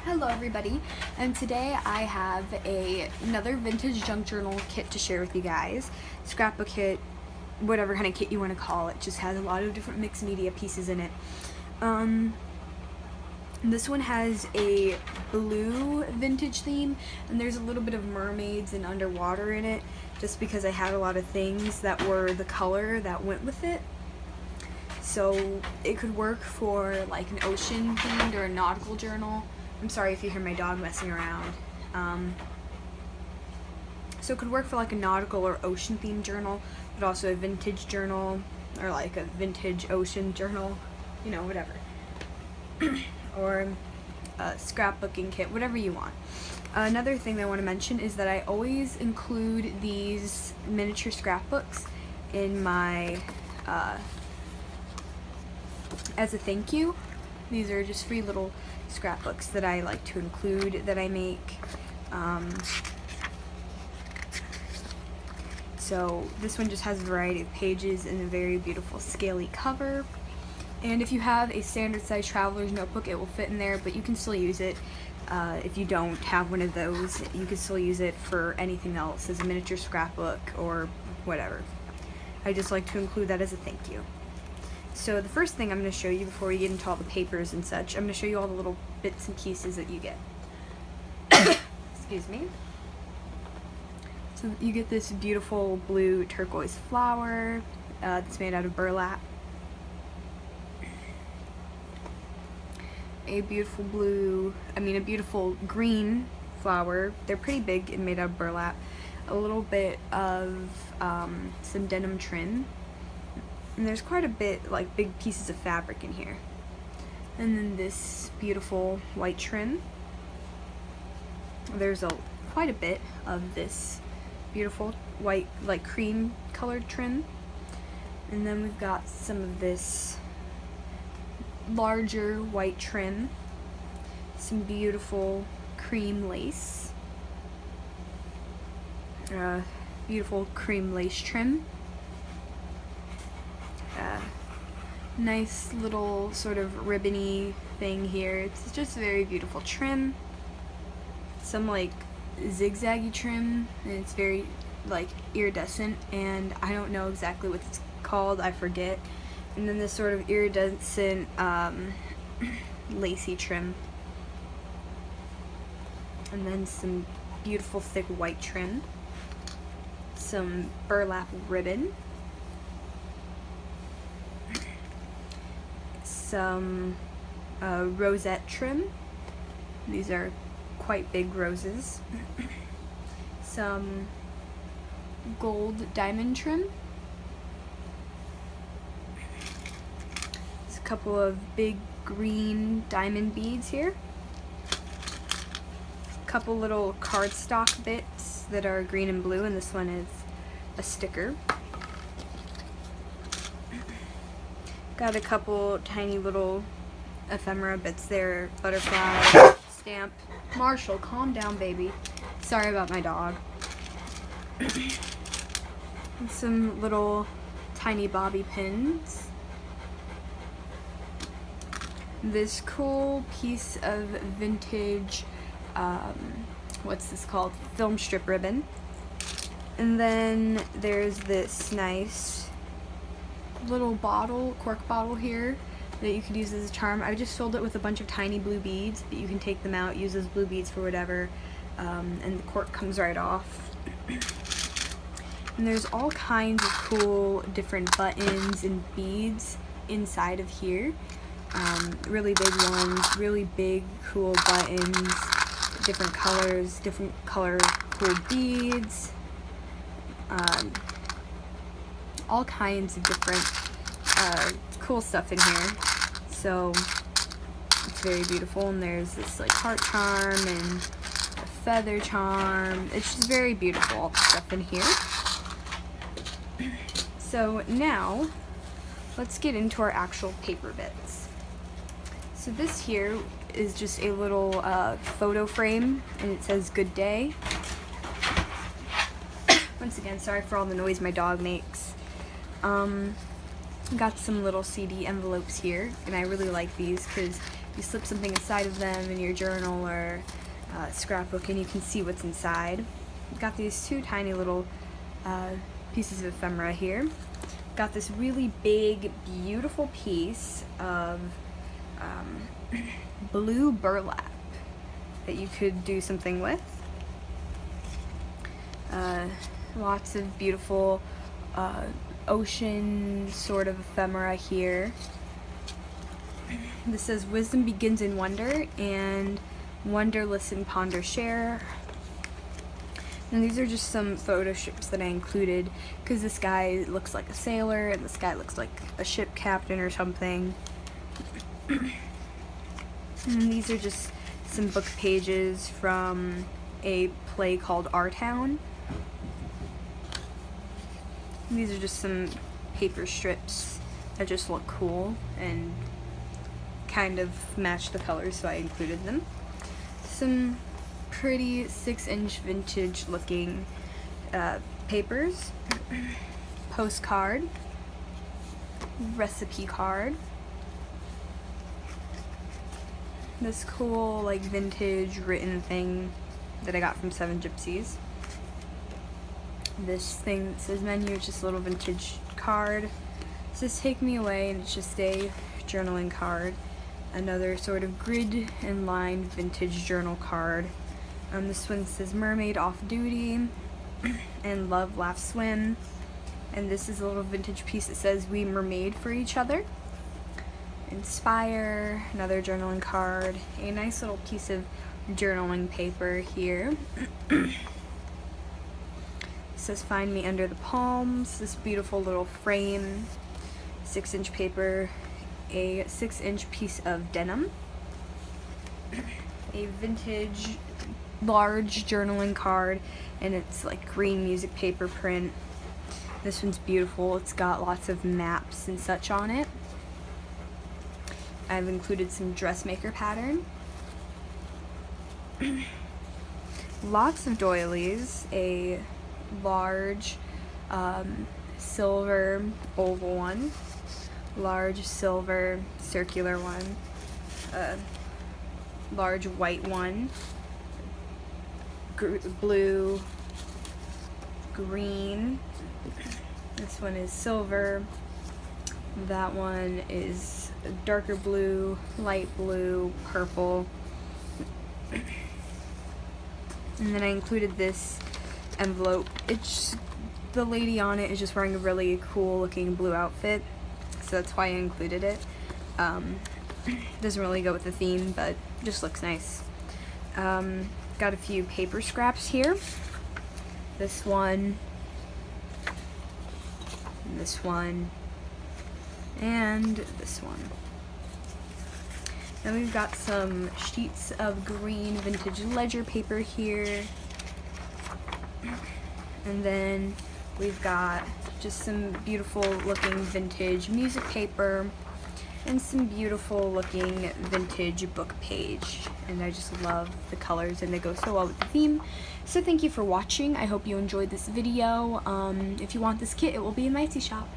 Hello everybody, and today I have another vintage junk journal kit to share with you guys. Scrapbook kit, whatever kind of kit you want to call it, just has a lot of different mixed media pieces in it. This one has a blue vintage theme, and there's a little bit of mermaids and underwater in it, just because I had a lot of things that were the color that went with it. So it could work for like an ocean themed or a nautical journal. I'm sorry if you hear my dog messing around. So it could work for like a nautical or ocean themed journal, but also a vintage journal or like a vintage ocean journal, you know, whatever. Or a scrapbooking kit, whatever you want. Another thing that I want to mention is that I always include these miniature scrapbooks in my as a thank you. These are just free little scrapbooks that I like to include that I make. So this one just has a variety of pages and a very beautiful scaly cover. And if you have a standard size traveler's notebook, it will fit in there, but you can still use it. If you don't have one of those, you can still use it for anything else, as a miniature scrapbook or whatever. I just like to include that as a thank you. So the first thing I'm going to show you before we get into all the papers and such, I'm going to show you all the little bits and pieces that you get. Excuse me. So you get this beautiful blue turquoise flower that's made out of burlap. A beautiful green flower. They're pretty big and made out of burlap. A little bit of some denim trim. And there's quite a bit, like big pieces of fabric in here. And then this beautiful white trim. There's quite a bit of this beautiful white, like cream colored trim. And then we've got some of this larger white trim. Some beautiful cream lace. Beautiful cream lace trim. Nice little sort of ribbony thing here. It's just a very beautiful trim. Some like zigzaggy trim, and it's very like iridescent, and I don't know exactly what it's called, I forget. And then this sort of iridescent lacy trim. And then some beautiful thick white trim. Some burlap ribbon. Some rosette trim. These are quite big roses. Some gold diamond trim. There's a couple of big green diamond beads here. A couple little cardstock bits that are green and blue, and this one is a sticker. Got a couple tiny little ephemera bits there, butterfly, stamp. Marshall, calm down, baby. Sorry about my dog. And some little tiny bobby pins. This cool piece of vintage, what's this called? Film strip ribbon. And then there's this nice little bottle, cork bottle here that you could use as a charm. I just filled it with a bunch of tiny blue beads, but you can take them out, use those blue beads for whatever, and the cork comes right off. And there's all kinds of cool different buttons and beads inside of here. Really big ones, really big cool buttons, different colors, different color cool beads. All kinds of different cool stuff in here. So it's very beautiful, and there's this like heart charm and a feather charm. It's just very beautiful, all the stuff in here. So now let's get into our actual paper bits. So this here is just a little photo frame, and it says good day. Once again, sorry for all the noise my dog makes. Got some little CD envelopes here, and I really like these because you slip something inside of them in your journal or scrapbook and you can see what's inside. Got these two tiny little pieces of ephemera here. Got this really big, beautiful piece of blue burlap that you could do something with. Lots of beautiful ocean sort of ephemera here. This says wisdom begins in wonder, and wonder, listen, ponder, share. And these are just some photo strips that I included because this guy looks like a sailor and this guy looks like a ship captain or something. And these are just some book pages from a play called Our Town. And these are just some paper strips that just look cool and kind of match the colors, so I included them. Some pretty 6-inch vintage looking papers, postcard, recipe card, this cool like vintage written thing that I got from Seven Gypsies. This thing that says menu is just a little vintage card. It says take me away, and it's just a journaling card. Another sort of grid and line vintage journal card. This one says Mermaid off duty and love, laugh, swim. And this is a little vintage piece that says we mermaid for each other. Inspire, another journaling card. A nice little piece of journaling paper here. It says find me under the palms. This beautiful little frame, 6-inch paper, a 6-inch piece of denim, a vintage large journaling card, and it's like green music paper print. This one's beautiful. It's got lots of maps and such on it. I've included some dressmaker pattern. Lots of doilies, a large silver oval one, large silver circular one, a large white one, blue, green. This one is silver. That one is darker blue, light blue, purple. And then I included this envelope. The lady on it is just wearing a really cool looking blue outfit, so that's why I included it. Doesn't really go with the theme, but just looks nice. Got a few paper scraps here. This one, and this one, and this one. Then we've got some sheets of green vintage ledger paper here. And then we've got just some beautiful looking vintage music paper and some beautiful looking vintage book page. And I just love the colors and they go so well with the theme. So thank you for watching. I hope you enjoyed this video. If you want this kit, it will be in my Etsy shop.